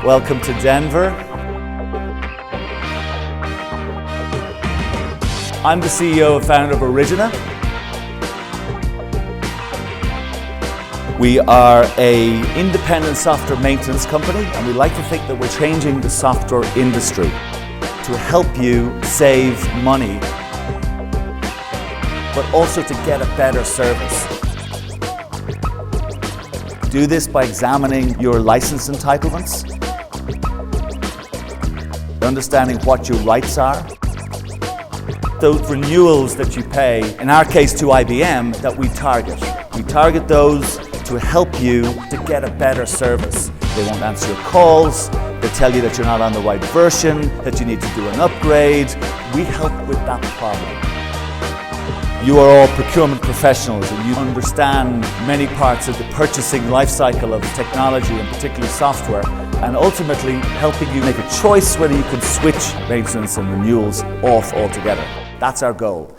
Welcome to Denver. I'm the CEO and founder of Origina. We are an independent software maintenance company, and we like to think that we're changing the software industry to help you save money, but also to get a better service. Do this by examining your license entitlements, understanding what your rights are, those renewals that you pay, in our case to IBM, that we target. We target those to help you to get a better service. They won't answer your calls, they tell you that you're not on the right version, that you need to do an upgrade. We help with that problem. You are all procurement professionals and you understand many parts of the purchasing life cycle of technology and particularly software, and ultimately helping you make a choice whether you can switch maintenance and renewals off altogether. That's our goal.